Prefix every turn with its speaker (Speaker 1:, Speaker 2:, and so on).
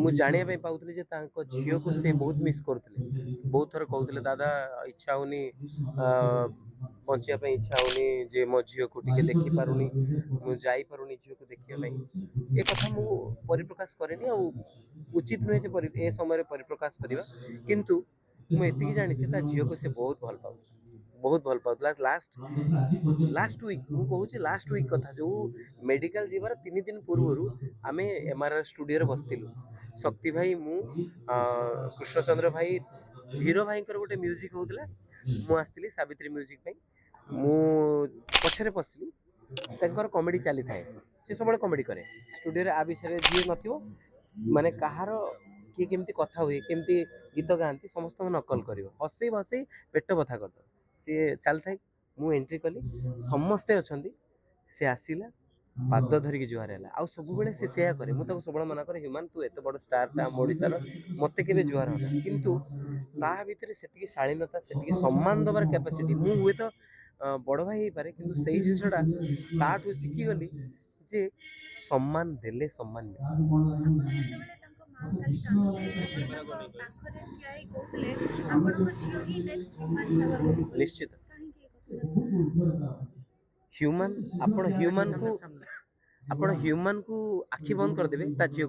Speaker 1: ମୁଁ ଜାଣିବା ପାଉଥିଲି ଯେ ତାଙ୍କ ଝିଅକୁ ସେ ବହୁତ ମିସ୍ କରୁଥିଲେ। ବହୁତ ଥର କହୁଥିଲେ ଦାଦା ଇଚ୍ଛା ହଉନି ବଞ୍ଚିବା ପାଇଁ ଇଚ୍ଛା ହଉନି ଯେ ମୋ ଝିଅକୁ ଟିକେ ଦେଖିପାରୁନି, ମୁଁ ଯାଇପାରୁନି ଝିଅକୁ ଦେଖିବା ପାଇଁ। ଏ କଥା ମୁଁ ପରିପ୍ରକାଶ କରେନି ଆଉ ଉଚିତ ନୁହେଁ ଯେ ଏ ସମୟରେ ପରିପ୍ରକାଶ କରିବା। କିନ୍ତୁ ମୁଁ ଏତିକି ଜାଣିଛି ତା ଝିଅକୁ ସେ ବହୁତ ଭଲ ପାଉଥିଲା, ବହୁତ ଭଲ ପାଉଥିଲା। ଲାଷ୍ଟ ୱିକ୍ ମୁଁ କହୁଛି, ଲାଷ୍ଟ ୱିକ୍ କଥା, ଯେଉଁ ମେଡ଼ିକାଲ ଯିବାର 3 ଦିନ ପୂର୍ବରୁ ଆମେ MRR ଷ୍ଟୁଡ଼ିଓରେ ବସିଥିଲୁ। ଶକ୍ତି ଭାଇ, ମୁଁ, କୃଷ୍ଣଚନ୍ଦ୍ର ଭାଇ, ଧୀର ଭାଇଙ୍କର ଗୋଟେ ମ୍ୟୁଜିକ୍ ହେଉଥିଲା, ମୁଁ ଆସିଥିଲି ସାବିତ୍ରୀ ମ୍ୟୁଜିକ୍ ପାଇଁ। ମୁଁ ପଛରେ ପଶିଲି, ତାଙ୍କର କମେଡ଼ି ଚାଲିଥାଏ, ସେ ସବୁବେଳେ କମେଡ଼ି କରେ ଷ୍ଟୁଡ଼ିଓରେ। ଆ ବିଷୟରେ ଯିଏ ନଥିବ, ମାନେ କାହାର କିଏ କେମିତି କଥା ହୁଏ, କେମିତି ଗୀତ ଗାଆନ୍ତି, ସମସ୍ତଙ୍କୁ ନକଲ କରିବ, ହସେଇ ହସେଇ ପେଟ ବଥା କରିଦେବ। ସିଏ ଚାଲିଥାଏ, ମୁଁ ଏଣ୍ଟ୍ରି କଲି, ସମସ୍ତେ ଅଛନ୍ତି। ସେ ଆସିଲା, ପାଦ ଧରିକି ଜୁହାର ହେଲା। ଆଉ ସବୁବେଳେ ସେ ସେୟା କରେ, ମୁଁ ତାକୁ ସବୁବେଳେ ମନା କରେ, ହ୍ୟୁମାନ ତୁ ଏତେ ବଡ଼ ଷ୍ଟାରଟା ଆମ ଓଡ଼ିଶାର, ମୋତେ କେବେ ଜୁହାର ହେଲା। କିନ୍ତୁ ତା ଭିତରେ ସେତିକି ଶାଳୀନତା, ସେତିକି ସମ୍ମାନ ଦେବାର କ୍ୟାପାସିଟି, ମୁଁ ହୁଏତ ବଡ଼ ଭାଇ ହେଇପାରେ, କିନ୍ତୁ ସେଇ ଜିନିଷଟା ତାଠୁ ଶିଖିଗଲି ଯେ ସମ୍ମାନ ଦେଲେ ସମ୍ମାନ ମିଳେ। ନିଶ୍ଚିତ ହ୍ୟୁମାନ, ଆପଣ ହ୍ୟୁମାନଙ୍କୁ ଆଖି ବନ୍ଦ କରିଦେବେ, ତା ଝିଅ